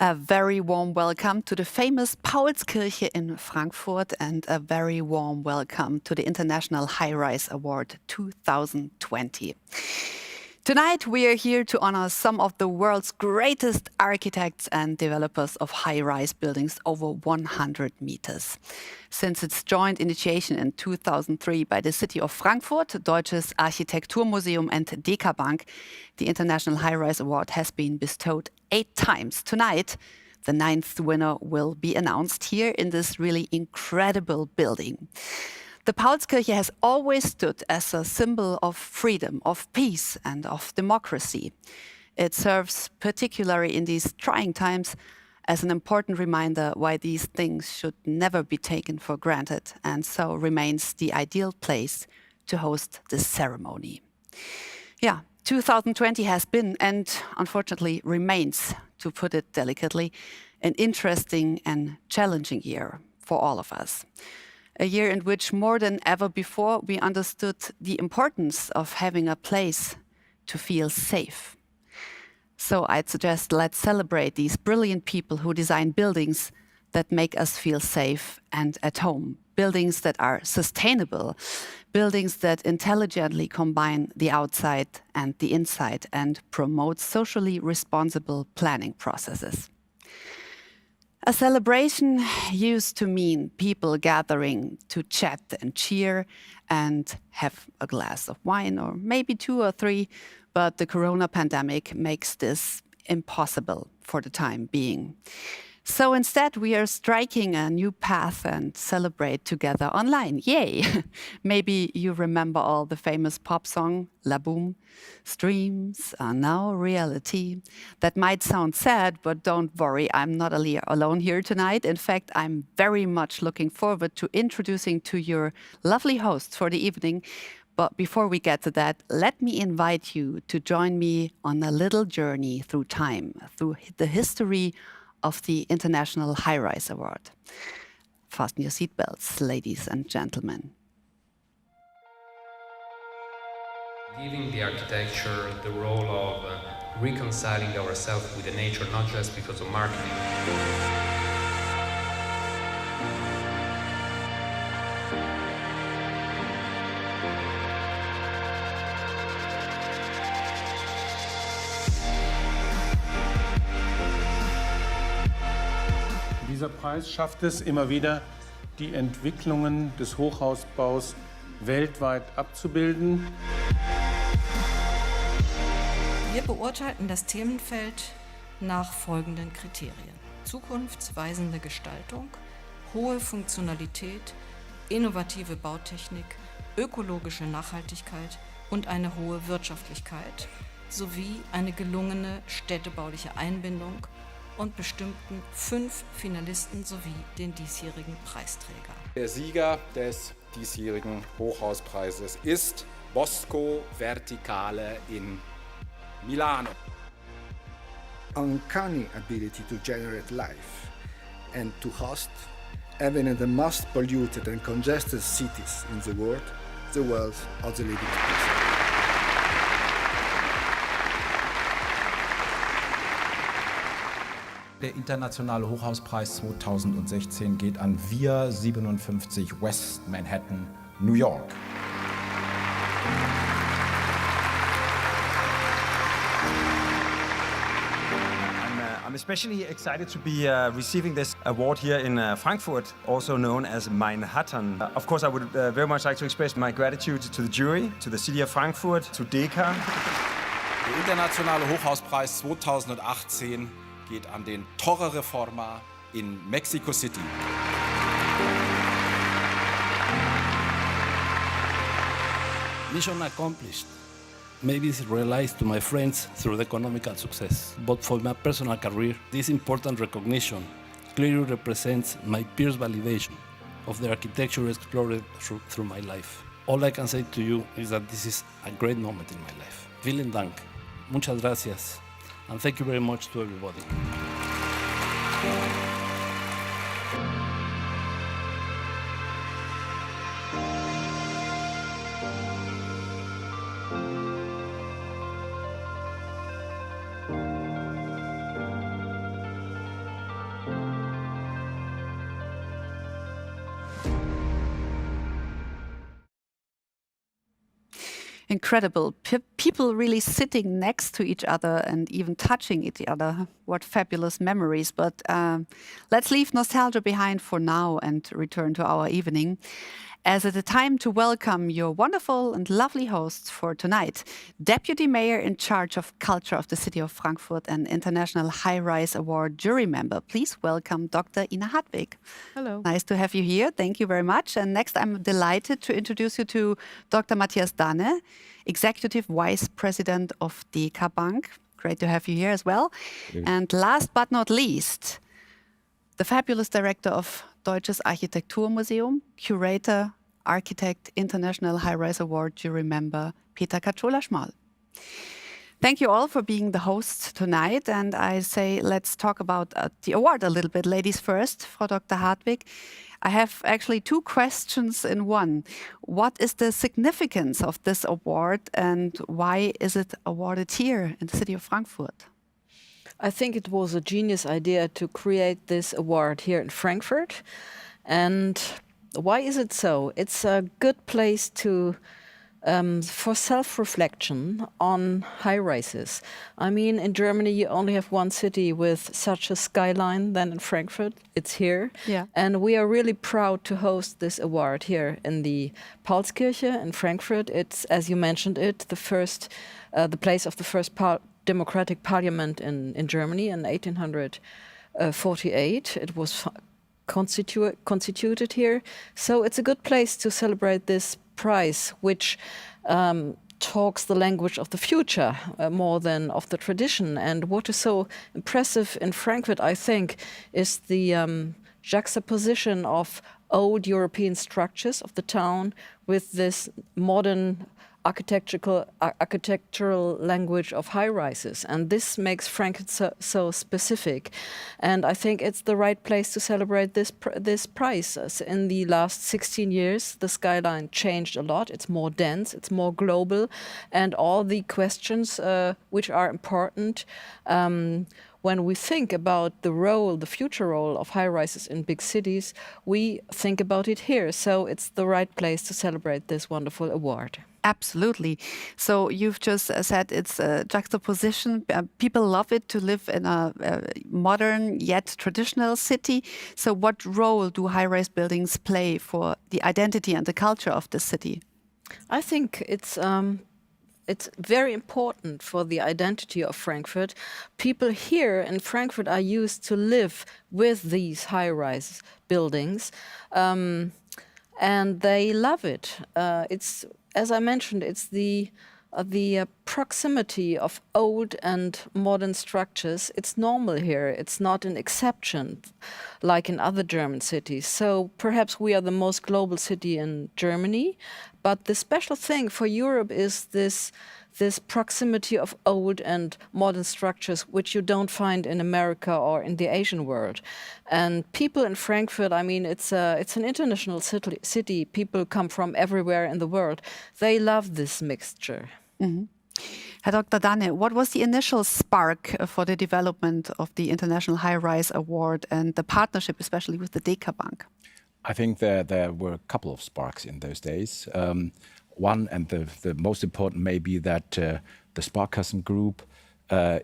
A very warm welcome to the famous Paulskirche in Frankfurt and a very warm welcome to the International Highrise Award 2020. Tonight we are here to honor some of the world's greatest architects and developers of high-rise buildings over 100 meters. Since its joint initiation in 2003 by the City of Frankfurt, Deutsches Architekturmuseum and DekaBank, the International Highrise Award has been bestowed 8 times. Tonight, the 9th winner will be announced here in this really incredible building. The Paulskirche has always stood as a symbol of freedom, of peace and of democracy. It serves, particularly in these trying times, as an important reminder why these things should never be taken for granted, and so remains the ideal place to host this ceremony. Yeah, 2020 has been, and unfortunately remains, to put it delicately, an interesting and challenging year for all of us. A year in which more than ever before we understood the importance of having a place to feel safe. So I'd suggest let's celebrate these brilliant people who design buildings that make us feel safe and at home. Buildings that are sustainable, buildings that intelligently combine the outside and the inside and promote socially responsible planning processes. A celebration used to mean people gathering to chat and cheer and have a glass of wine or maybe 2 or 3, but the corona pandemic makes this impossible for the time being. So instead, we are striking a new path and celebrate together online. Yay! Maybe you remember all the famous pop song, La Boom. Streams are now reality. That might sound sad, but don't worry, I'm not alone here tonight. In fact, I'm very much looking forward to introducing to your lovely hosts for the evening. But before we get to that, let me invite you to join me on a little journey through time, through the history of the International Highrise Award. Fasten your seatbelts, ladies and gentlemen. Giving the architecture the role of reconciling ourselves with the nature, not just because of marketing. Dieser Preis schafft es immer wieder, die Entwicklungen des Hochhausbaus weltweit abzubilden. Wir beurteilten das Themenfeld nach folgenden Kriterien: zukunftsweisende Gestaltung, hohe Funktionalität, innovative Bautechnik, ökologische Nachhaltigkeit und eine hohe Wirtschaftlichkeit sowie eine gelungene städtebauliche Einbindung und bestimmten 5 Finalisten sowie den diesjährigen Preisträger. Der Sieger des diesjährigen Hochhauspreises ist Bosco Verticale in Milano. Uncanny ability to generate life and to host, even in the most polluted and congested cities in the world's of the living space. Der Internationale Hochhauspreis 2016 geht an Wir 57 West Manhattan, New York. I'm especially excited to be receiving this award here in Frankfurt, also known as Manhattan. Of course, I would very much like to express my gratitude to the jury, to the City of Frankfurt, to Deka. Der Internationale Hochhauspreis 2018 geht an den Torre Reforma in Mexico City. Mission accomplished. Maybe it's realized to my friends through the economical success. But for my personal career, this important recognition clearly represents my peers' validation of the architecture explored through my life. All I can say to you is that this is a great moment in my life. Vielen Dank. Muchas gracias. And thank you very much to everybody. Incredible. People really sitting next to each other and even touching each other. What fabulous memories. But let's leave nostalgia behind for now and return to our evening, as it is time to welcome your wonderful and lovely hosts for tonight. Deputy Mayor in charge of culture of the City of Frankfurt and International Highrise Award jury member. Please welcome Dr. Heatherwick. Hello. Nice to have you here. Thank you very much. And next, I'm delighted to introduce you to Dr. Matthias Danne, Executive Vice President of DekaBank. Great to have you here as well. And last but not least, the fabulous director of Deutsches Architekturmuseum, curator, architect, International Highrise Award jury member, Peter Katschola-Schmal. Thank you all for being the hosts tonight. And I say, let's talk about the award a little bit. Ladies first, Frau Dr. Heatherwick. I have actually two questions in one. What is the significance of this award and why is it awarded here in the city of Frankfurt? I think it was a genius idea to create this award here in Frankfurt. And why is it so? It's a good place to for self-reflection on high-rises. I mean, in Germany, you only have one city with such a skyline than in Frankfurt. It's here. Yeah. And we are really proud to host this award here in the Paulskirche in Frankfurt. It's, as you mentioned it, the place of the first democratic parliament in Germany in 1848. It was constituted here. So it's a good place to celebrate this prize, which talks the language of the future more than of the tradition. And what is so impressive in Frankfurt, I think, is the juxtaposition of old European structures of the town with this modern architectural language of high-rises, and this makes Frankfurt so specific. And I think it's the right place to celebrate this prize. In the last 16 years, the skyline changed a lot. It's more dense, it's more global, and all the questions which are important when we think about the future role of high-rises in big cities, we think about it here. So it's the right place to celebrate this wonderful award. Absolutely. So you've just said it's a juxtaposition. People love it to live in a modern yet traditional city. So what role do high-rise buildings play for the identity and the culture of the city? I think it's very important for the identity of Frankfurt. People here in Frankfurt are used to live with these high-rise buildings, and they love it. It's, as I mentioned, it's the proximity of old and modern structures. It's normal here. It's not an exception like in other German cities. So perhaps we are the most global city in Germany, but the special thing for Europe is this proximity of old and modern structures, which you don't find in America or in the Asian world. And people in Frankfurt, I mean, it's an international city. People come from everywhere in the world. They love this mixture. Mm-hmm. Herr Dr. Danne, what was the initial spark for the development of the International Highrise Award and the partnership, especially with the DekaBank? I think there were a couple of sparks in those days. One, and the most important may be that the Sparkassen Group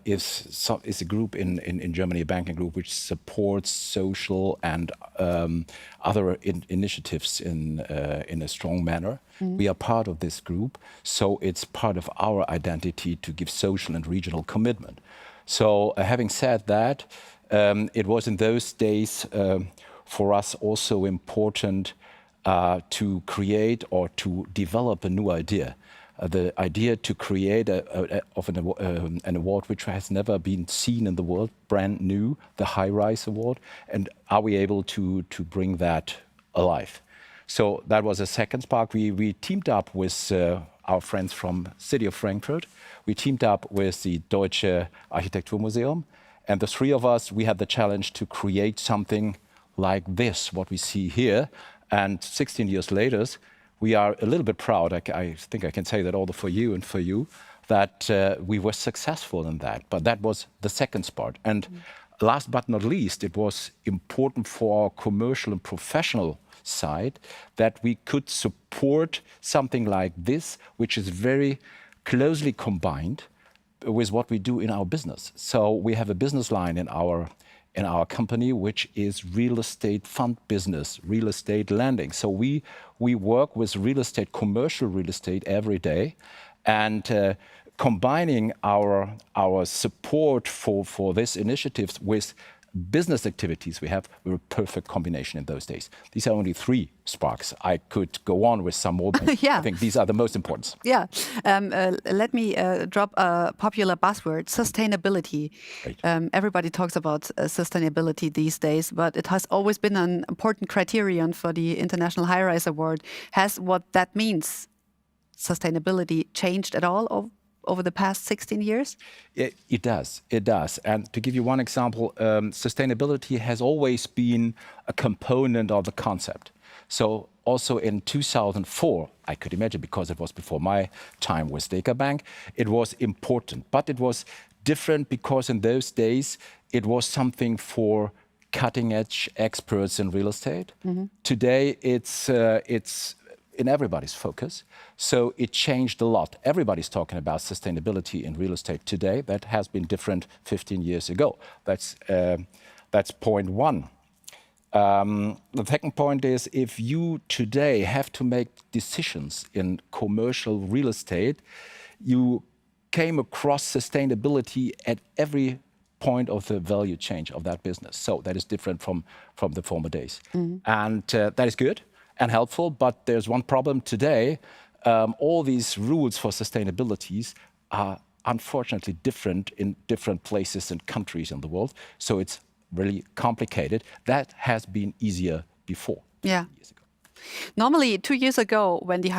is a group in Germany, a banking group which supports social and other initiatives in a strong manner. Mm-hmm. We are part of this group, so it's part of our identity to give social and regional commitment. So having said that, it was in those days for us also important to create or to develop a new idea. The idea to create an award which has never been seen in the world, brand new, the Highrise Award, and are we able to bring that alive? So that was a second spark. We teamed up with our friends from City of Frankfurt. We teamed up with the Deutsches Architekturmuseum, and the three of us, we had the challenge to create something like this, what we see here. And 16 years later, we are a little bit proud, I think I can say that also for you and for you, that we were successful in that. But that was the second part. And last but not least, it was important for our commercial and professional side that we could support something like this, which is very closely combined with what we do in our business. So we have a business line in our company, which is real estate fund business, real estate lending. So we work with real estate, commercial real estate every day, and combining our support for this initiatives with business activities we have were a perfect combination in those days. These are only 3 sparks. I could go on with some more, but Yeah. I think these are the most important. Yeah. Let me drop a popular buzzword, sustainability. Right. Everybody talks about sustainability these days, but it has always been an important criterion for the International Highrise Award. Has what that means, sustainability, changed at all over the past 16 years? It does. It does. And to give you one example, sustainability has always been a component of the concept. So also in 2004, I could imagine, because it was before my time with DekaBank, it was important. But it was different because in those days, it was something for cutting-edge experts in real estate. Today, it's in everybody's focus. So it changed a lot. Everybody's talking about sustainability in real estate today. That has been different 15 years ago. That's point one. The second point is, if you today have to make decisions in commercial real estate, you came across sustainability at every point of the value chain of that business. So that is different from the former days. And that is good and helpful, but there's one problem today. All these rules for sustainability are unfortunately different in different places and countries in the world. So it's really complicated. That has been easier before. Yeah. Years ago. Normally, 2 years ago, when the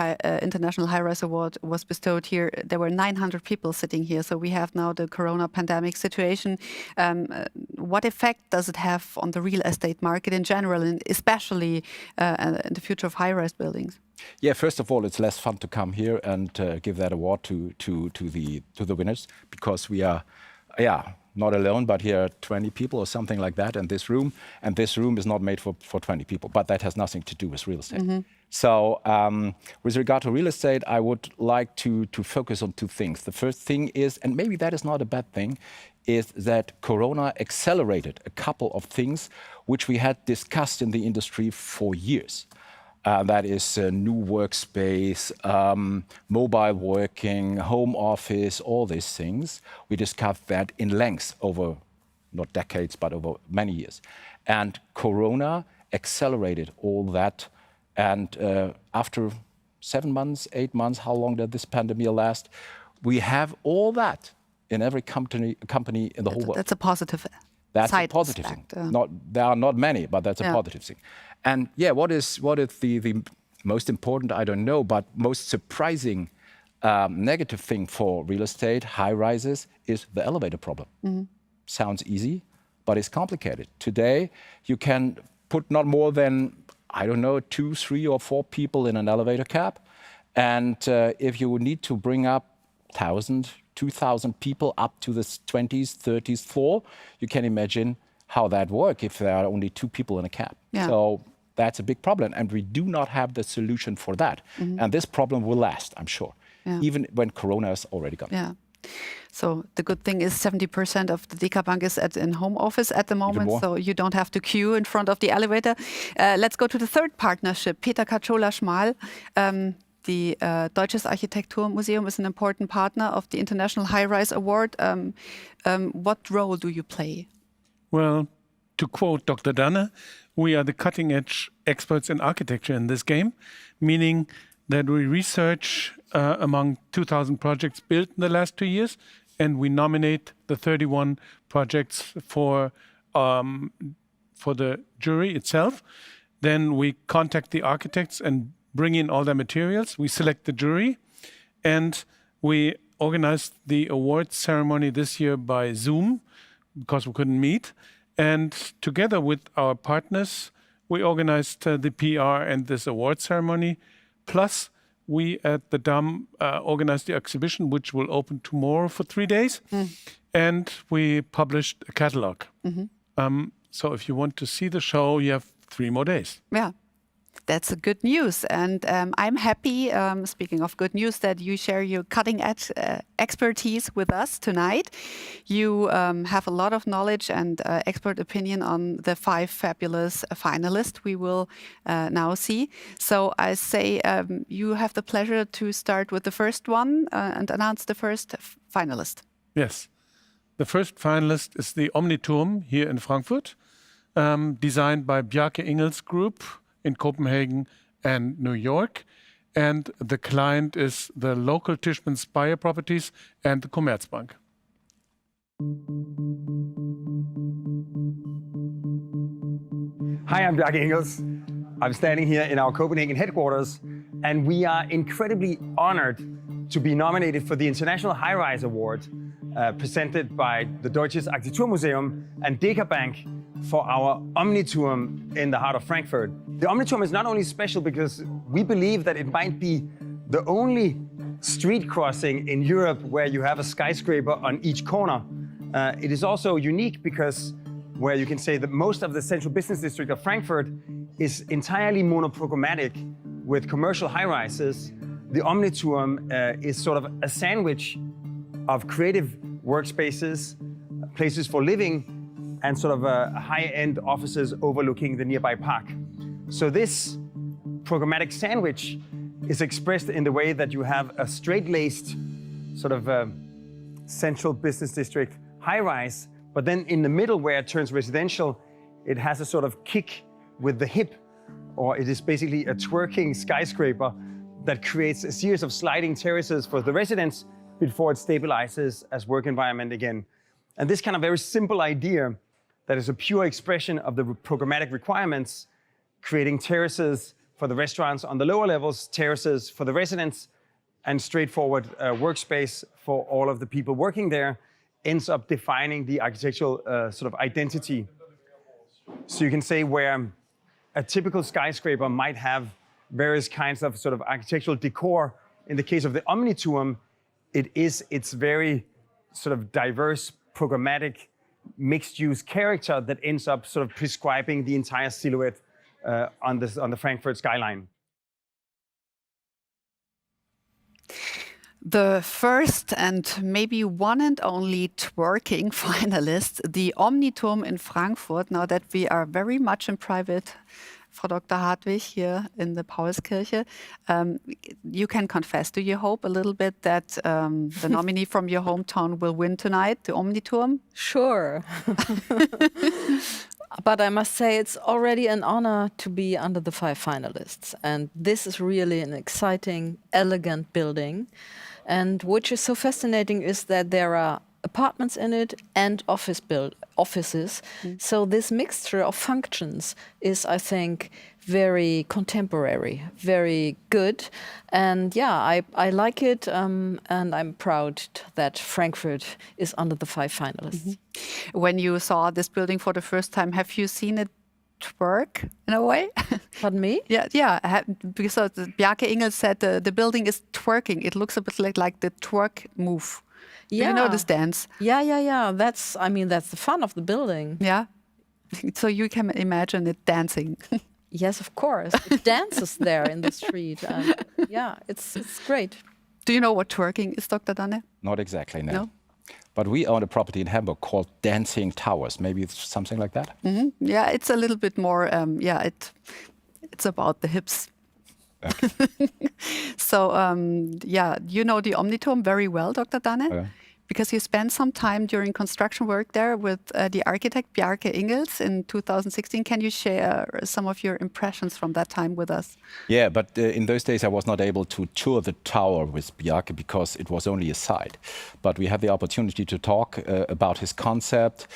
International Highrise Award was bestowed here, there were 900 people sitting here. So we have now the corona pandemic situation. What effect does it have on the real estate market in general, and especially in the future of high-rise buildings? Yeah, first of all, it's less fun to come here and give that award to the winners, because we are, not alone, but here are 20 people or something like that in this room, and this room is not made for 20 people, but that has nothing to do with real estate. So with regard to real estate, I would like to focus on 2 things. The first thing is, and maybe that is not a bad thing, is that Corona accelerated a couple of things which we had discussed in the industry for years. That is new workspace, mobile working, home office, all these things. We discussed that in length over, not decades, but over many years. And Corona accelerated all that. And after 7 months, 8 months, how long did this pandemic last? We have all that in every company in the whole world. That's a positive That's side a positive aspect, thing. There are not many, but that's a positive thing. And yeah, what is the most important, I don't know, but most surprising negative thing for real estate, high rises, is the elevator problem. Sounds easy, but it's complicated. Today, you can put not more than, I don't know, 2, 3, or 4 people in an elevator cab. And if you need to bring up 1,000, 2,000 people up to the 20th, 30th floor, you can imagine how that works if there are only 2 people in a cab. Yeah. So that's a big problem, and we do not have the solution for that. And this problem will last, I'm sure, even when Corona is already gone. Yeah. So the good thing is 70% of the DekaBank is in home office at the moment, so you don't have to queue in front of the elevator. Let's go to the third partnership, Peter Katschola-Schmal. The Deutsches Architekturmuseum is an important partner of the International Highrise Award. What role do you play? Well, to quote Dr. Danne, we are the cutting-edge experts in architecture in this game, meaning that we research among 2,000 projects built in the last 2 years, and we nominate the 31 projects for the jury itself. Then we contact the architects and bring in all their materials. We select the jury, and we organized the awards ceremony this year by Zoom because we couldn't meet. And together with our partners, we organized the PR and this award ceremony. Plus, we at the Dam organized the exhibition, which will open tomorrow for 3 days. and we published a catalog. So if you want to see the show, you have 3 more days. Yeah. That's a good news. And I'm happy, speaking of good news, that you share your cutting edge expertise with us tonight. You have a lot of knowledge and expert opinion on the 5 fabulous finalists we will now see. So I say you have the pleasure to start with the first one and announce the first finalist. Yes. The first finalist is the Omni Tomb here in Frankfurt, designed by Bjarke Ingels Group in Copenhagen and New York. And the client is the local Tishman Speyer Properties and the Commerzbank. Hi, I'm Bjarke Ingels. I'm standing here in our Copenhagen headquarters, and we are incredibly honored to be nominated for the International Highrise Award, presented by the Deutsches Architekturmuseum and DekaBank for our Omni Tomb in the heart of Frankfurt. The Omni Tomb is not only special because we believe that it might be the only street crossing in Europe where you have a skyscraper on each corner. It is also unique because where you can say that most of the central business district of Frankfurt is entirely monoprogrammatic with commercial high-rises. The Omni Tomb is sort of a sandwich of creative workspaces, places for living, and sort of high-end offices overlooking the nearby park. So this programmatic sandwich is expressed in the way that you have a straight-laced sort of central business district high-rise, but then in the middle where it turns residential, it has a sort of kick with the hip, or it is basically a twerking skyscraper that creates a series of sliding terraces for the residents before it stabilizes as work environment again. And this kind of very simple idea that is a pure expression of the programmatic requirements, creating terraces for the restaurants on the lower levels, terraces for the residents, and straightforward workspace for all of the people working there, ends up defining the architectural sort of identity. So you can say where a typical skyscraper might have various kinds of sort of architectural decor, in the case of the Omni Tomb, it's very sort of diverse, programmatic, mixed-use character that ends up sort of prescribing the entire silhouette on the Frankfurt skyline. The first and maybe one and only twerking finalist, the Omni Tomb in Frankfurt. Now that we are very much in private, Frau Dr. Hartwig, here in the Paulskirche, you can confess, do you hope a little bit that the nominee from your hometown will win tonight, the Omni Tomb? Sure. But I must say it's already an honor to be under the 5 finalists. And this is really an exciting, elegant building. And which is so fascinating is that there are apartments in it and offices. So this mixture of functions is, I think, very contemporary, very good. And yeah, I like it, and I'm proud that Frankfurt is under the 5 finalists. When you saw this building for the first time, have you seen it twerk in a way? Pardon me? Yeah. Because Bjarke Ingels said the building is twerking. It looks a bit like the twerk move. Yeah. Do you know this dance? Yeah. That's the fun of the building. Yeah. So you can imagine it dancing. Yes, of course. It dances there in the street. And yeah, it's great. Do you know what twerking is, Dr. Danne? Not exactly, No? But we own a property in Hamburg called Dancing Towers. Maybe it's something like that? Yeah, it's a little bit more, it's about the hips. Okay. So, you know the Omni Tomb very well, Dr. Danne? Because you spent some time during construction work there with the architect Bjarke Ingels in 2016. Can you share some of your impressions from that time with us? Yeah, but in those days I was not able to tour the tower with Bjarke because it was only a site. But we had the opportunity to talk about his concept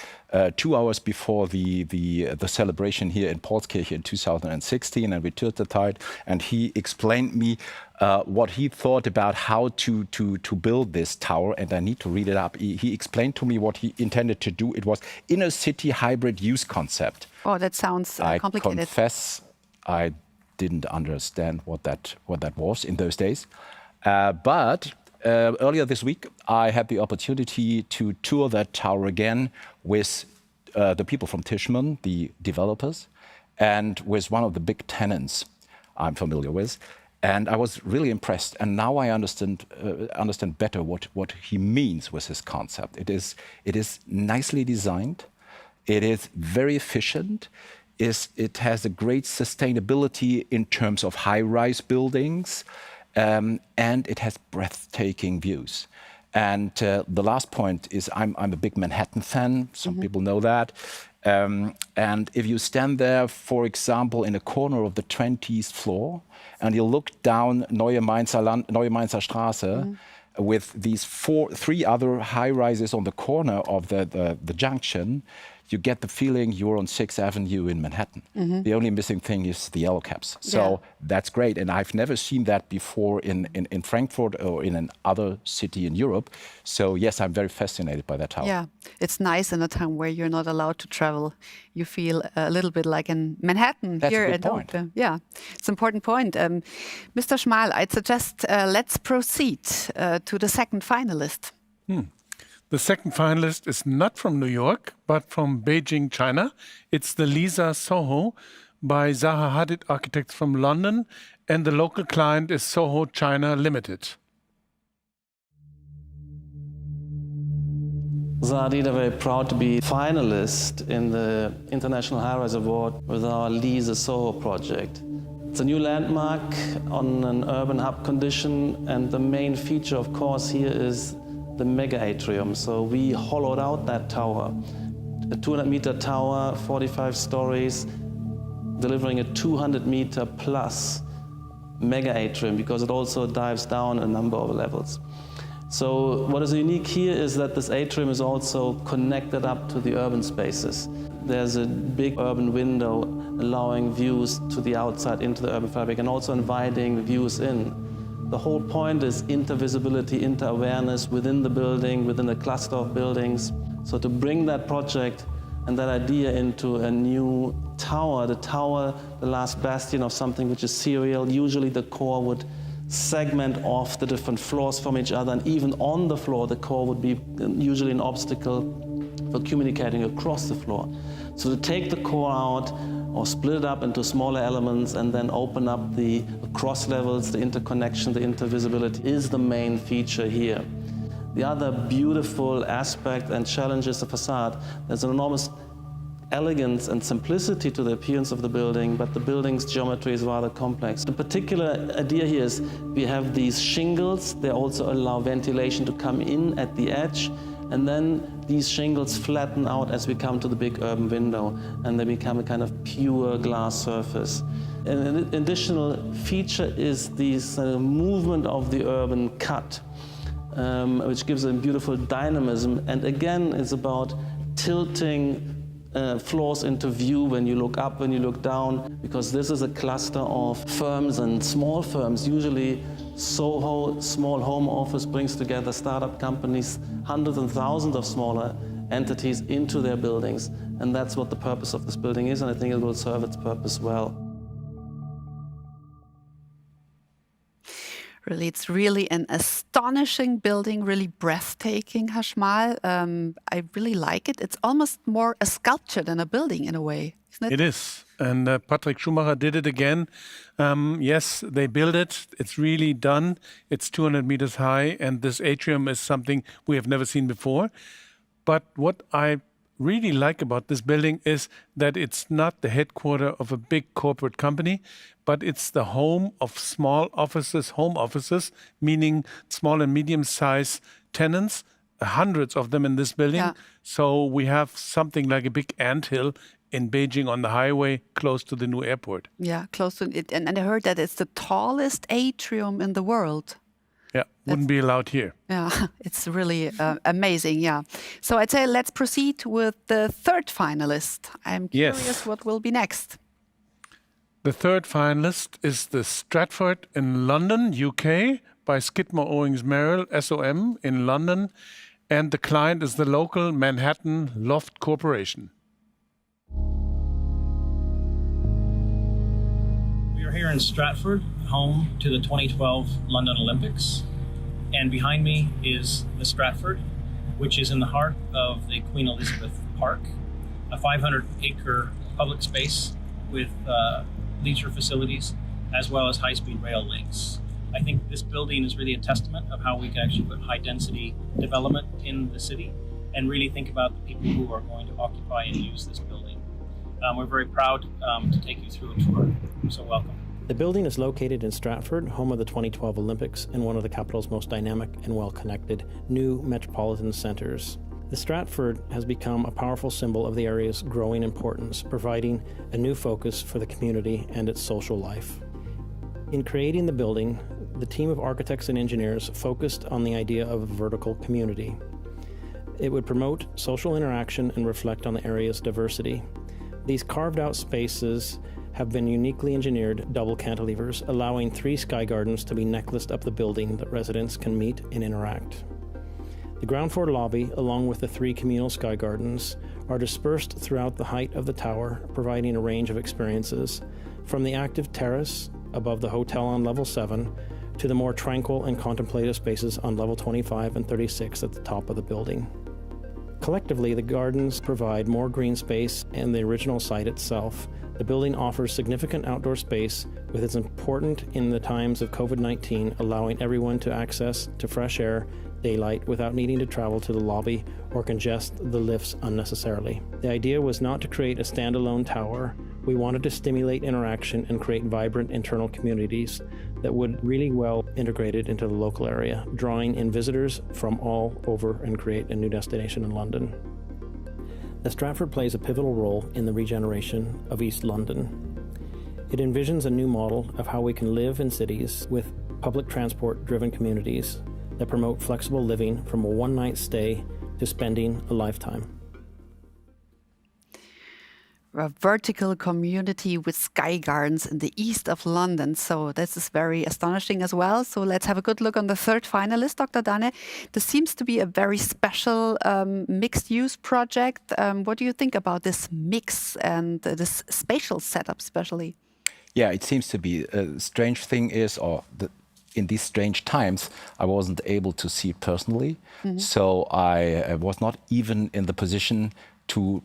2 hours before the celebration here in Paulskirche in 2016, and we toured the site, and he explained me what he thought about how to build this tower, and I need to read it up. He explained to me what he intended to do. It was inner city hybrid use concept. Oh, that sounds complicated. I confess I didn't understand what that was in those days. But earlier this week, I had the opportunity to tour that tower again with the people from Tishman, the developers, and with one of the big tenants I'm familiar with. And I was really impressed. And now I understand better what he means with his concept. It is nicely designed. It is very efficient. It has a great sustainability in terms of high-rise buildings. And it has breathtaking views. And the last point is I'm a big Manhattan fan. Some people know that. And if you stand there, for example, in a corner of the 20th floor, and you look down Neue Mainzer Straße, with these three other high-rises on the corner of the junction, you get the feeling you're on 6th Avenue in Manhattan. The only missing thing is the yellow caps. So that's great. And I've never seen that before in Frankfurt or in another city in Europe. So yes, I'm very fascinated by that tower. Yeah, it's nice in a town where you're not allowed to travel. You feel a little bit like in Manhattan. That's here a good at point. Yeah, it's an important point. Mr. Schmal, I'd suggest let's proceed to the second finalist. The second finalist is not from New York, but from Beijing, China. It's the Lisa Soho by Zaha Hadid Architects from London, and the local client is Soho China Limited. Zaha Hadid are very proud to be finalist in the International Highrise Award with our Lisa Soho project. It's a new landmark on an urban hub condition, and the main feature, of course, here is the mega atrium. So we hollowed out that tower, a 200-meter tower, 45 stories, delivering a 200-meter plus mega atrium because it also dives down a number of levels. So what is unique here is that this atrium is also connected up to the urban spaces. There's a big urban window allowing views to the outside into the urban fabric and also inviting views in. The whole point is intervisibility, inter-awareness within the building, within a cluster of buildings. So to bring that project and that idea into a new tower, the last bastion of something which is serial, usually the core would segment off the different floors from each other, and even on the floor, the core would be usually an obstacle for communicating across the floor. So to take the core out, or split it up into smaller elements and then open up the cross levels, the interconnection, the intervisibility is the main feature here. The other beautiful aspect and challenge is the facade. There's an enormous elegance and simplicity to the appearance of the building, but the building's geometry is rather complex. The particular idea here is we have these shingles. They also allow ventilation to come in at the edge, and then these shingles flatten out as we come to the big urban window, and they become a kind of pure glass surface. And an additional feature is this movement of the urban cut, which gives a beautiful dynamism, and again is about tilting floors into view when you look up, when you look down, because this is a cluster of firms and small firms. Usually Soho, small home office, brings together startup companies, hundreds and thousands of smaller entities into their buildings. And that's what the purpose of this building is, and I think it will serve its purpose well. Really, it's really an astonishing building, really breathtaking, Herr Schmal. I really like it. It's almost more a sculpture than a building in a way, isn't it? It is. And Patrick Schumacher did it again. Yes, they built it. It's really done. It's 200 meters high, and this atrium is something we have never seen before. But what I really like about this building is that it's not the headquarters of a big corporate company, but it's the home of small offices, home offices, meaning small and medium-sized tenants, hundreds of them in this building. Yeah. So we have something like a big anthill in Beijing on the highway close to the new airport. Yeah, close to it. And I heard that it's the tallest atrium in the world. Yeah, wouldn't be allowed here. Yeah, it's really amazing, yeah. So I'd say let's proceed with the third finalist. I'm curious what will be next. The third finalist is the Stratford in London, UK, by Skidmore, Owings Merrill, SOM in London. And the client is the local Manhattan Loft Corporation. We are here in Stratford, home to the 2012 London Olympics. And behind me is the Stratford, which is in the heart of the Queen Elizabeth Park, a 500-acre public space with leisure facilities, as well as high-speed rail links. I think this building is really a testament of how we can actually put high-density development in the city and really think about the people who are going to occupy and use this building. We're very proud to take you through a tour, so welcome. The building is located in Stratford, home of the 2012 Olympics and one of the capital's most dynamic and well-connected new metropolitan centers. The Stratford has become a powerful symbol of the area's growing importance, providing a new focus for the community and its social life. In creating the building, the team of architects and engineers focused on the idea of a vertical community. It would promote social interaction and reflect on the area's diversity. These carved-out spaces have been uniquely engineered double cantilevers, allowing 3 sky gardens to be necklaced up the building that residents can meet and interact. The ground floor lobby, along with the 3 communal sky gardens, are dispersed throughout the height of the tower, providing a range of experiences, from the active terrace above the hotel on level 7 to the more tranquil and contemplative spaces on level 25 and 36 at the top of the building. Collectively, the gardens provide more green space than the original site itself. The building offers significant outdoor space, with its important in the times of COVID-19, allowing everyone to access to fresh air, daylight, without needing to travel to the lobby or congest the lifts unnecessarily. The idea was not to create a standalone tower. We wanted to stimulate interaction and create vibrant internal communities that would really well integrated into the local area, drawing in visitors from all over and create a new destination in London. The Stratford plays a pivotal role in the regeneration of East London. It envisions a new model of how we can live in cities with public transport-driven communities that promote flexible living from a one-night stay to spending a lifetime. A vertical community with sky gardens in the east of London. So this is very astonishing as well. So let's have a good look on the third finalist, Dr. Danne. This seems to be a very special mixed-use project. What do you think about this mix and this spatial setup especially? Yeah, it seems to be. A strange thing is, in these strange times, I wasn't able to see it personally. Mm-hmm. So I was not even in the position to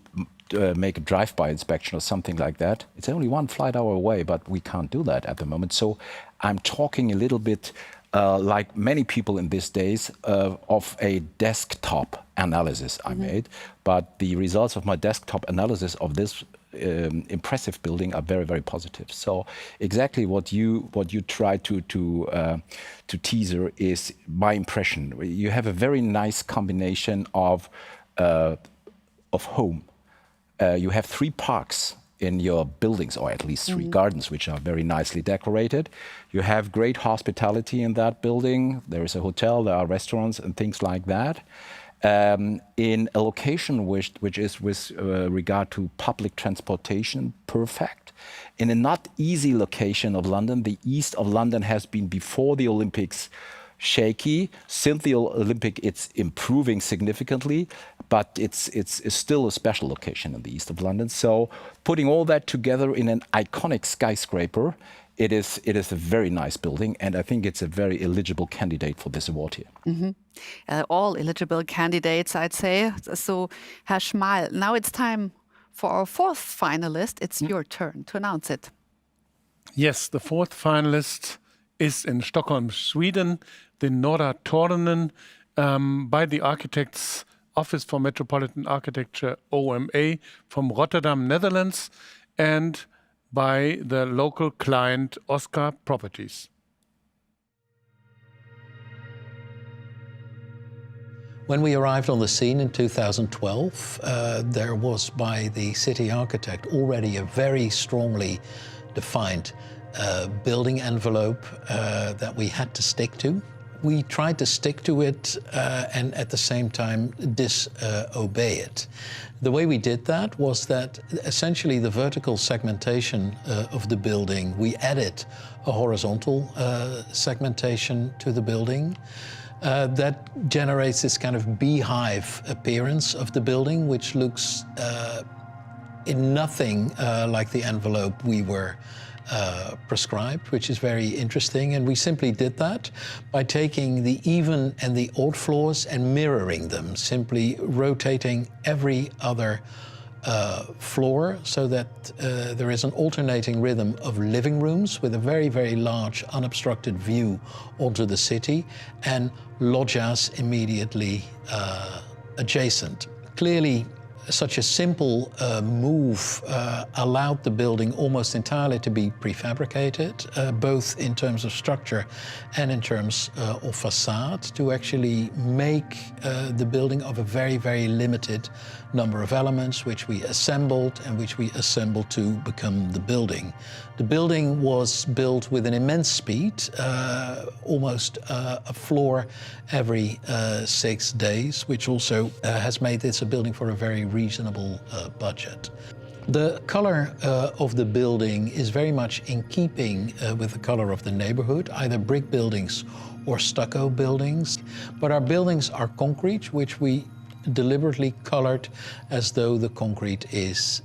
make a drive-by inspection or something like that. It's only 1 flight hour away, but we can't do that at the moment. So I'm talking a little bit like many people in these days of a desktop analysis I made. But the results of my desktop analysis of this impressive building are very, very positive. So exactly what you try to teaser is my impression. You have a very nice combination of home. You have 3 parks in your buildings, or at least 3 gardens, which are very nicely decorated. You have great hospitality in that building. There is a hotel, there are restaurants and things like that. In a location which is with regard to public transportation, perfect. In a not easy location of London, the east of London has been before the Olympics shaky. Since the Olympic, it's improving significantly, but it's still a special location in the east of London. So putting all that together in an iconic skyscraper, it is a very nice building, and I think it's a very eligible candidate for this award here. Mm-hmm. All eligible candidates, I'd say. So, Herr Schmal, now it's time for our 4th finalist. It's your turn to announce it. Yes, the 4th finalist is in Stockholm, Sweden, the Norra Turden, by the Architects Office for Metropolitan Architecture, OMA, from Rotterdam, Netherlands, and by the local client, Oscar Properties. When we arrived on the scene in 2012, there was by the city architect already a very strongly defined building envelope that we had to stick to. We tried to stick to it and at the same time disobey it. The way we did that was that essentially the vertical segmentation of the building, we added a horizontal segmentation to the building that generates this kind of beehive appearance of the building, which looks in nothing like the envelope we were prescribed, which is very interesting. And we simply did that by taking the even and the odd floors and mirroring them, simply rotating every other floor so that there is an alternating rhythm of living rooms with a very, very large unobstructed view onto the city and loggias immediately adjacent. Clearly, such a simple move allowed the building almost entirely to be prefabricated, both in terms of structure and in terms of facade, to actually make the building of a very, very limited number of elements, which we assembled and which we assembled to become the building. The building was built with an immense speed, almost a floor every 6 days, which also has made this a building for a very reasonable budget. The color of the building is very much in keeping with the color of the neighborhood, either brick buildings or stucco buildings. But our buildings are concrete, which we deliberately colored as though the concrete is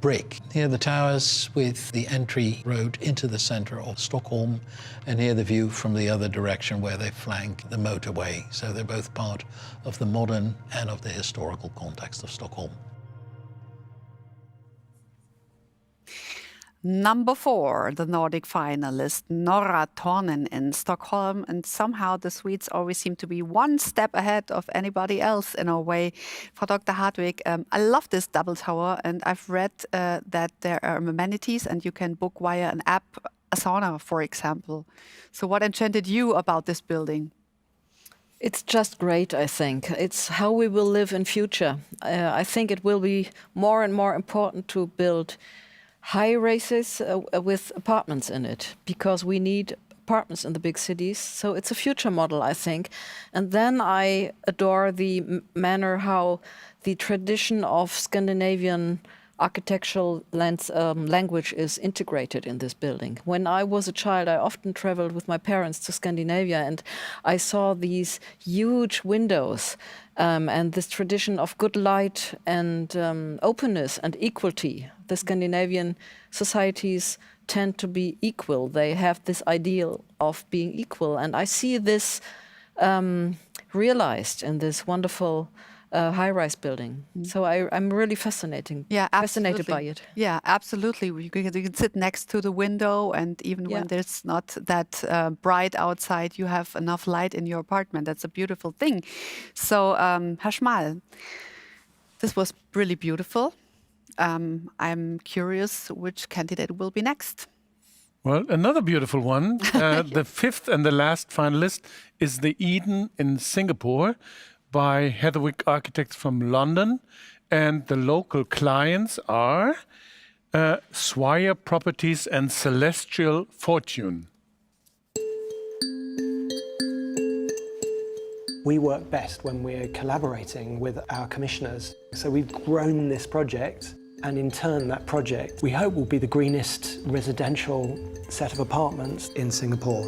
brick. Here the towers with the entry road into the center of Stockholm, and here the view from the other direction where they flank the motorway. So they're both part of the modern and of the historical context of Stockholm. Number 4, the Nordic finalist, Norra Tornen in Stockholm. And somehow the Swedes always seem to be one step ahead of anybody else in a way. For Dr. Heatherwick, I love this double tower, and I've read that there are amenities and you can book via an app, a sauna, for example. So what enchanted you about this building? It's just great, I think. It's how we will live in future. I think it will be more and more important to build high rises with apartments in it, because we need apartments in the big cities. So it's a future model, I think. And then I adore the manner how the tradition of Scandinavian architectural language is integrated in this building. When I was a child, I often traveled with my parents to Scandinavia, and I saw these huge windows and this tradition of good light and openness and equality. The Scandinavian societies tend to be equal. They have this ideal of being equal, and I see this realized in this wonderful high-rise building. So I'm really fascinated by it. Yeah, absolutely. You can sit next to the window, and even when there's not that bright outside, you have enough light in your apartment. That's a beautiful thing. So, Herr Schmal, this was really beautiful. I'm curious which candidate will be next. Well, another beautiful one. The 5th and the last finalist is the Eden in Singapore, by Heatherwick architects from London, and the local clients are Swire Properties and Celestial Fortune. We work best when we're collaborating with our commissioners. So we've grown this project, and in turn that project we hope will be the greenest residential set of apartments in Singapore.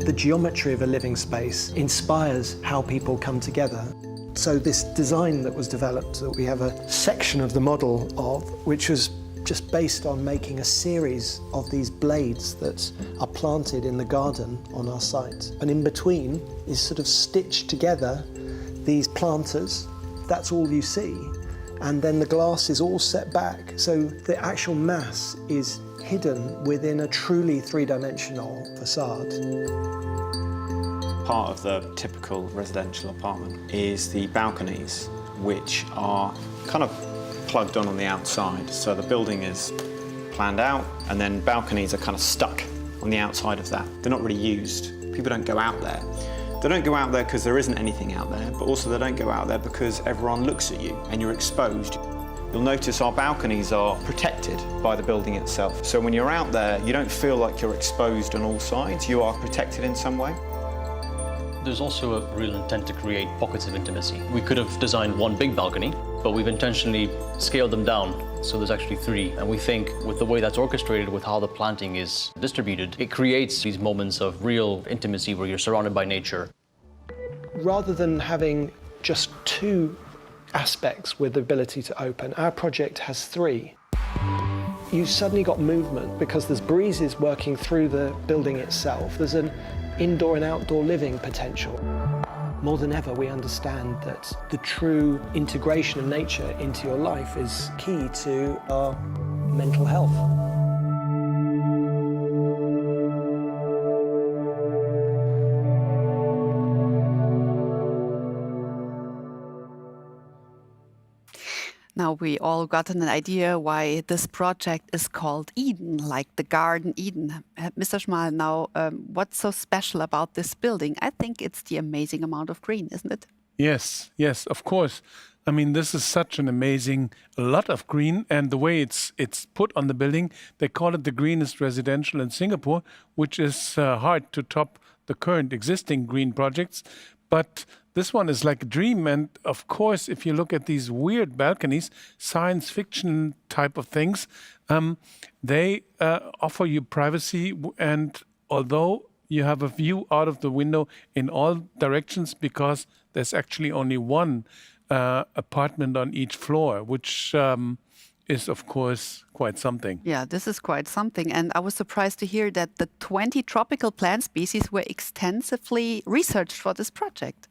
The geometry of a living space inspires how people come together. So this design that was developed, that we have a section of the model of, which was just based on making a series of these blades that are planted in the garden on our site. And in between is sort of stitched together these planters. That's all you see. And then the glass is all set back. So the actual mass is hidden within a truly three-dimensional facade. Part of the typical residential apartment is the balconies, which are kind of plugged on the outside. So the building is planned out, and then balconies are kind of stuck on the outside of that. They're not really used. People don't go out there. They don't go out there because there isn't anything out there, but also they don't go out there because everyone looks at you and you're exposed. You'll notice our balconies are protected by the building itself. So when you're out there, you don't feel like you're exposed on all sides. You are protected in some way. There's also a real intent to create pockets of intimacy. We could have designed one big balcony, but we've intentionally scaled them down, so there's actually 3. And we think with the way that's orchestrated, with how the planting is distributed, it creates these moments of real intimacy where you're surrounded by nature. Rather than having just 2 aspects with the ability to open, our project has 3. you suddenly got movement because there's breezes working through the building itself. There's an indoor and outdoor living potential. More than ever, we understand that the true integration of nature into your life is key to our mental health. Now we all gotten an idea why this project is called Eden, like the Garden Eden. Mr. Schmal, now what's so special about this building? I think it's the amazing amount of green, isn't it? Yes, yes, of course. I mean, this is such an amazing, a lot of green, and the way it's put on the building, they call it the greenest residential in Singapore, which is hard to top the current existing green projects. But this one is like a dream. And of course, if you look at these weird balconies, science fiction type of things, they offer you privacy. And although you have a view out of the window in all directions, because there's actually only one apartment on each floor, which is, of course, quite something. Yeah, this is quite something. And I was surprised to hear that the 20 tropical plant species were extensively researched for this project.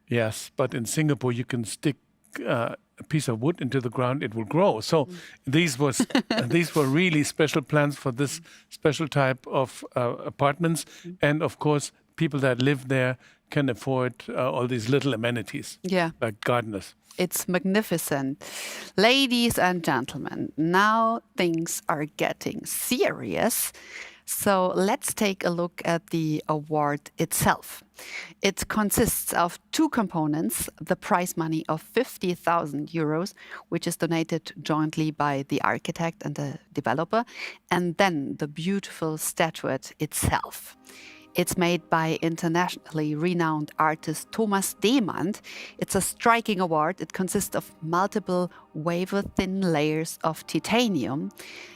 Yes, but in Singapore, you can stick a piece of wood into the ground, it will grow. So these were really special plants for this special type of apartments. And of course, people that live there can afford all these little amenities, like gardeners. It's magnificent. Ladies and gentlemen, now things are getting serious. So let's take a look at the award itself. It consists of two components, the prize money of 50,000 euros, which is donated jointly by the architect and the developer, and then the beautiful statuette itself. It's made by internationally renowned artist Thomas Demand. It's a striking award. It consists of multiple wafer-thin layers of titanium.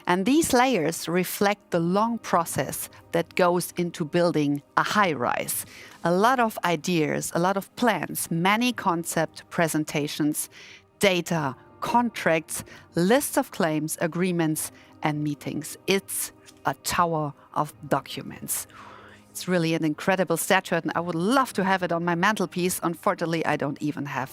And these layers reflect the long process that goes into building a high-rise. A lot of ideas, a lot of plans, many concept presentations, data, contracts, lists of claims, agreements, and meetings. It's a tower of documents. It's really an incredible statue, and I would love to have it on my mantelpiece. Unfortunately, I don't even have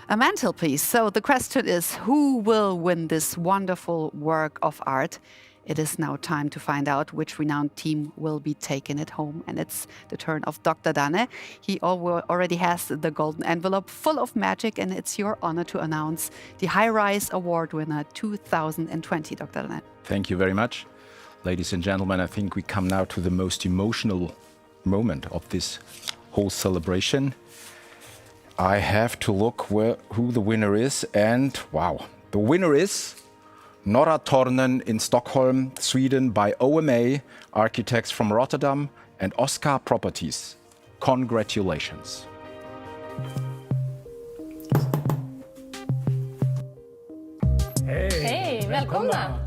a mantelpiece. So the question is, who will win this wonderful work of art? It is now time to find out which renowned team will be taking it home. And it's the turn of Dr. Danne. He already has the golden envelope full of magic, and it's your honor to announce the Highrise Award winner 2020, Dr. Danne. Thank you very much. Ladies and gentlemen, I think we come now to the most emotional moment of this whole celebration. I have to look who the winner is, and wow, the winner is Norra Tornen in Stockholm, Sweden, by OMA, architects from Rotterdam, and Oscar Properties. Congratulations. Hej, välkomna!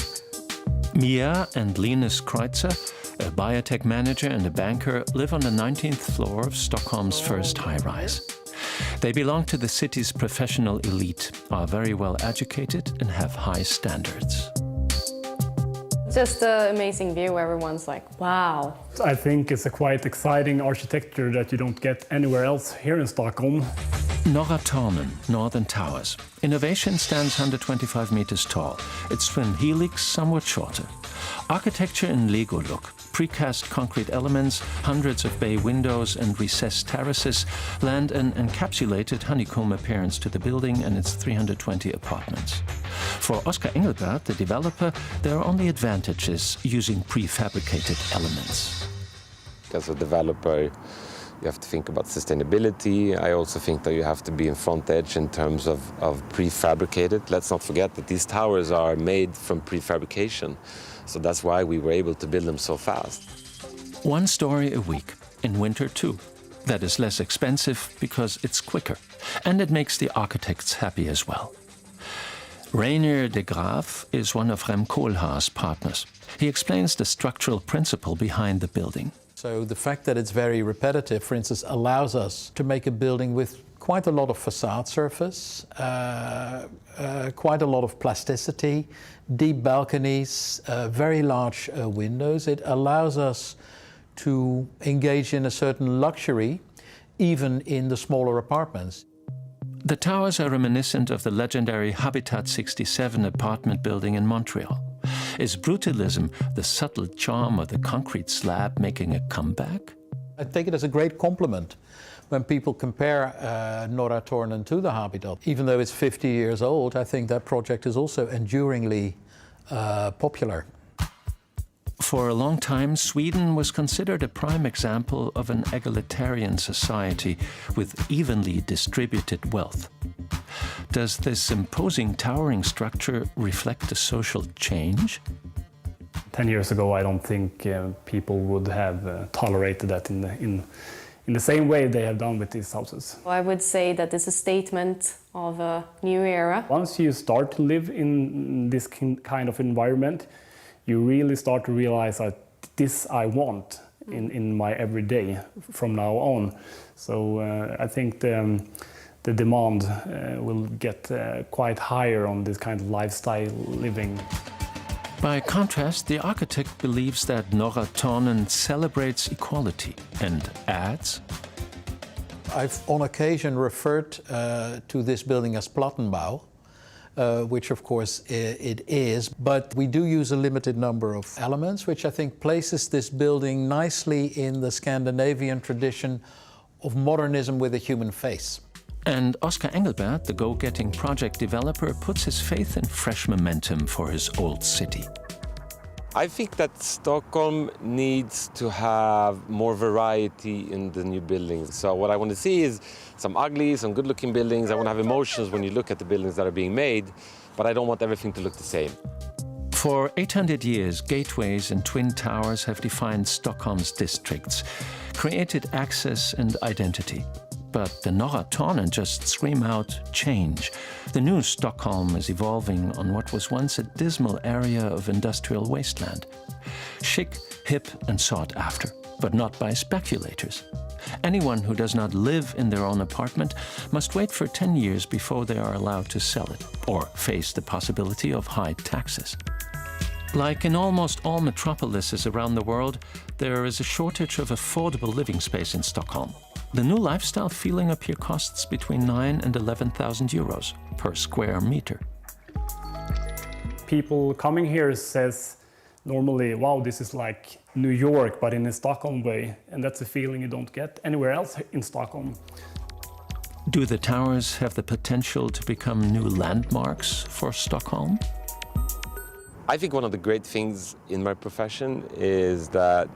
Mia and Linus Kreutzer, a biotech manager and a banker, live on the 19th floor of Stockholm's first high-rise. They belong to the city's professional elite, are very well educated and have high standards. Just an amazing view. Everyone's like, wow. I think it's a quite exciting architecture that you don't get anywhere else here in Stockholm. Norra Tornen, Northern Towers. Innovation stands 125 meters tall. Its twin helix somewhat shorter. Architecture in Lego look. Precast concrete elements, hundreds of bay windows and recessed terraces lend an encapsulated honeycomb appearance to the building and its 320 apartments. For Oskar Engelbert, the developer, there are only advantages using prefabricated elements. As a developer, you have to think about sustainability. I also think that you have to be in front edge in terms of prefabricated. Let's not forget that these towers are made from prefabrication. So that's why we were able to build them so fast. One story a week, in winter too. That is less expensive because it's quicker. And it makes the architects happy as well. Rainier de Graaf is one of Rem Koolhaar's partners. He explains the structural principle behind the building. So the fact that it's very repetitive, for instance, allows us to make a building with quite a lot of facade surface, quite a lot of plasticity, deep balconies, very large windows. It allows us to engage in a certain luxury, even in the smaller apartments. The towers are reminiscent of the legendary Habitat 67 apartment building in Montreal. Is brutalism the subtle charm of the concrete slab making a comeback? I take it as a great compliment when people compare Norra Tornen to the Habitat. Even though it's 50 years old, I think that project is also enduringly popular. For a long time, Sweden was considered a prime example of an egalitarian society with evenly distributed wealth. Does this imposing towering structure reflect a social change? 10 years ago, I don't think people would have tolerated that in the same way they have done with these houses. I would say that it's a statement of a new era. Once you start to live in this kind of environment, you really start to realize that this I want in my everyday from now on. So I think the demand will get quite higher on this kind of lifestyle living. By contrast, the architect believes that Norra Tornen celebrates equality and adds, I've on occasion referred to this building as Plattenbau, which of course it is, but we do use a limited number of elements, which I think places this building nicely in the Scandinavian tradition of modernism with a human face. And Oscar Engelbert, the go-getting project developer, puts his faith in fresh momentum for his old city. I think that Stockholm needs to have more variety in the new buildings. So what I want to see is some ugly, some good-looking buildings. I want to have emotions when you look at the buildings that are being made, but I don't want everything to look the same. For 800 years, gateways and twin towers have defined Stockholm's districts, created access and identity. But the Norra Tornen just scream out change. The new Stockholm is evolving on what was once a dismal area of industrial wasteland. Chic, hip and sought after, but not by speculators. Anyone who does not live in their own apartment must wait for 10 years before they are allowed to sell it, or face the possibility of high taxes. Like in almost all metropolises around the world, there is a shortage of affordable living space in Stockholm. The new lifestyle feeling up here costs between 9,000 and 11,000 euros per square meter. People coming here says normally, wow, this is like New York, but in a Stockholm way. And that's a feeling you don't get anywhere else in Stockholm. Do the towers have the potential to become new landmarks for Stockholm? I think one of the great things in my profession is that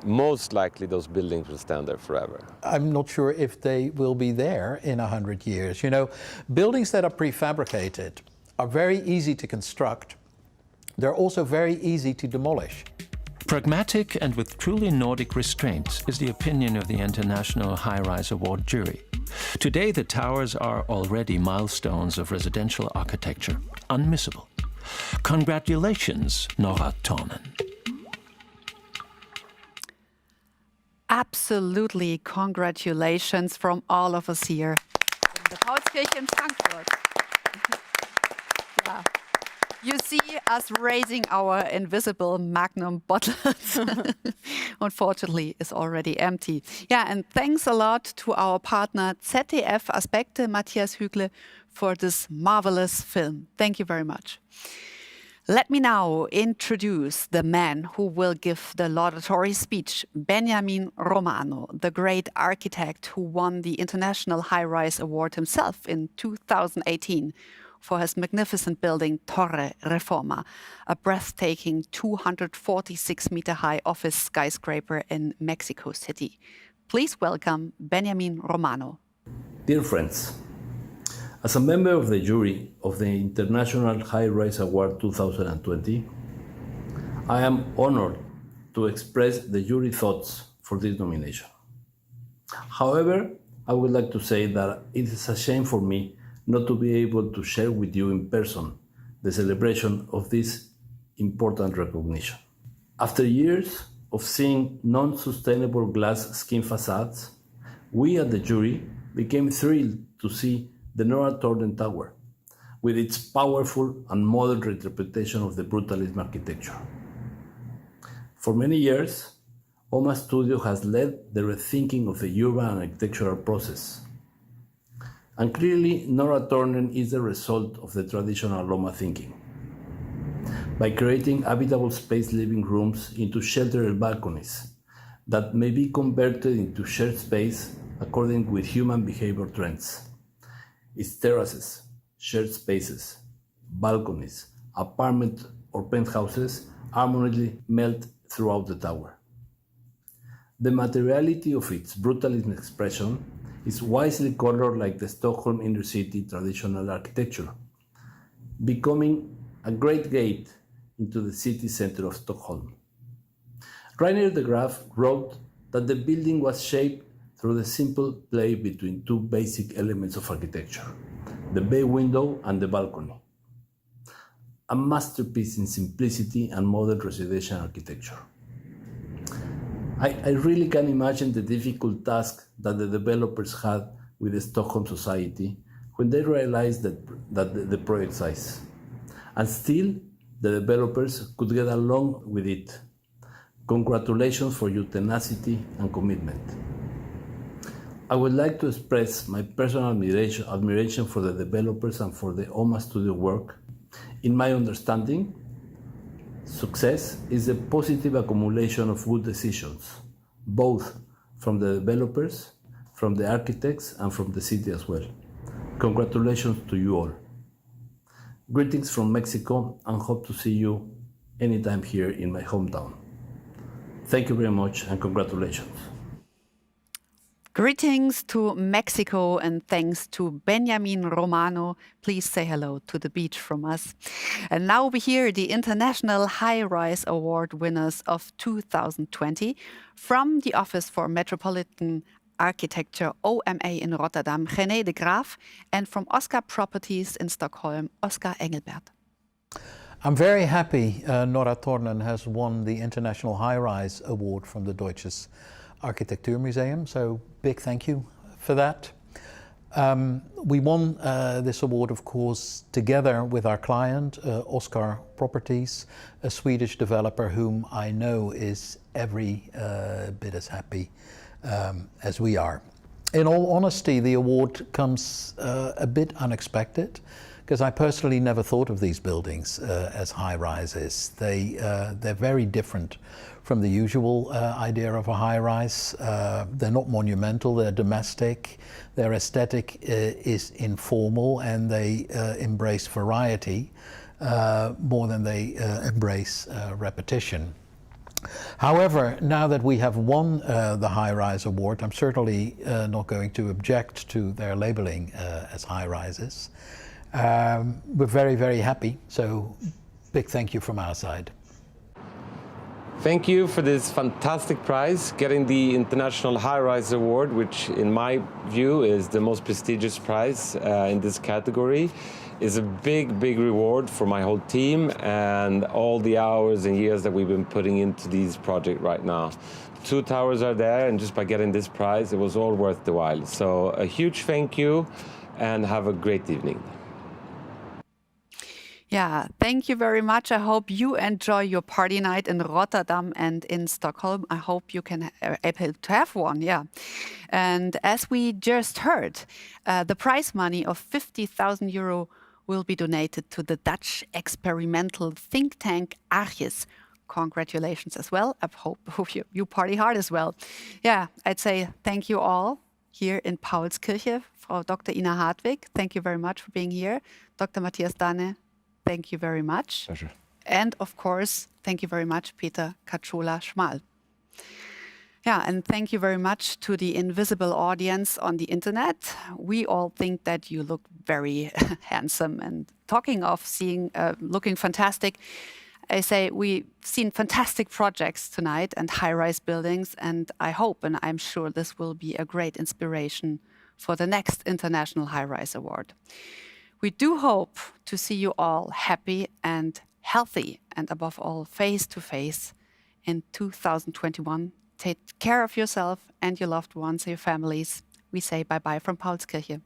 most likely those buildings will stand there forever. I'm not sure if they will be there in 100 years. You know, buildings that are prefabricated are very easy to construct. They're also very easy to demolish. Pragmatic and with truly Nordic restraint is the opinion of the International Highrise Award jury. Today, the towers are already milestones of residential architecture, unmissable. Congratulations, Norra Tornen. Absolutely, congratulations from all of us here in the Paulskirche in Frankfurt. Yeah. You see us raising our invisible magnum bottles. Unfortunately, it's already empty. Yeah, and thanks a lot to our partner ZDF Aspekte, Matthias Hügle, for this marvelous film. Thank you very much. Let me now introduce the man who will give the laudatory speech, Benjamin Romano, the great architect who won the International Highrise Award himself in 2018 for his magnificent building Torre Reforma, a breathtaking 246-meter-high office skyscraper in Mexico City. Please welcome Benjamin Romano. Dear friends, as a member of the jury of the International Highrise Award 2020, I am honored to express the jury thoughts for this nomination. However, I would like to say that it is a shame for me not to be able to share with you in person the celebration of this important recognition. After years of seeing non-sustainable glass skin facades, we at the jury became thrilled to see the Nora Turden Tower, with its powerful and modern interpretation of the Brutalism architecture. For many years, OMA Studio has led the rethinking of the urban and architectural process. And clearly, Nora Turden is the result of the traditional Roma thinking. By creating habitable space living rooms into sheltered balconies that may be converted into shared space according with human behavior trends. Its terraces, shared spaces, balconies, apartment or penthouses harmoniously melt throughout the tower. The materiality of its brutalism expression is wisely colored like the Stockholm inner city traditional architecture, becoming a great gate into the city center of Stockholm. Rainer de Graaf wrote that the building was shaped through the simple play between two basic elements of architecture, the bay window and the balcony. A masterpiece in simplicity and modern residential architecture. I really can imagine the difficult task that the developers had with the Stockholm society when they realized that the project size. And still, the developers could get along with it. Congratulations for your tenacity and commitment. I would like to express my personal admiration for the developers and for the OMA Studio work. In my understanding, success is a positive accumulation of good decisions, both from the developers, from the architects, and from the city as well. Congratulations to you all. Greetings from Mexico, and hope to see you anytime here in my hometown. Thank you very much and congratulations. Greetings to Mexico and thanks to Benjamin Romano. Please say hello to the beach from us. And now we hear the International Highrise Award winners of 2020 from the Office for Metropolitan Architecture, OMA in Rotterdam, René de Graaf, and from Oscar Properties in Stockholm, Oscar Engelbert. I'm very happy Nora Turden has won the International Highrise Award from the Deutsches Architekturmuseum, so big thank you for that. We won this award, of course, together with our client, Oscar Properties, a Swedish developer whom I know is every bit as happy as we are. In all honesty, the award comes a bit unexpected, because I personally never thought of these buildings as high rises. They're very different from the usual idea of a high rise. They're not monumental, they're domestic, their aesthetic is informal, and they embrace variety more than they embrace repetition. However, now that we have won the Highrise Award, I'm certainly not going to object to their labeling as high rises. We're very, very happy, so big thank you from our side. Thank you for this fantastic prize, getting the International Highrise Award, which in my view is the most prestigious prize in this category. Is a big, big reward for my whole team and all the hours and years that we've been putting into these projects right now. 2 towers are there, and just by getting this prize, it was all worth the while. So a huge thank you and have a great evening. Yeah, thank you very much. I hope you enjoy your party night in Rotterdam and in Stockholm. I hope you can able to have one, yeah. And as we just heard, the prize money of €50,000 will be donated to the Dutch experimental think tank Archis. Congratulations as well. I hope you party hard as well. Yeah, I'd say thank you all here in Paulskirche. Frau Dr. Ina Hartwig, thank you very much for being here. Dr. Matthias Danne, thank you very much. Pleasure. And of course, thank you very much, Peter Katschola-Schmal. Yeah, and thank you very much to the invisible audience on the internet. We all think that you look very handsome. And talking of looking fantastic, I say we've seen fantastic projects tonight and high-rise buildings, and I hope and I'm sure this will be a great inspiration for the next International Highrise Award. We do hope to see you all happy and healthy, and above all, face-to-face in 2021. Take care of yourself and your loved ones, your families. we say bye-bye from Paulskirche.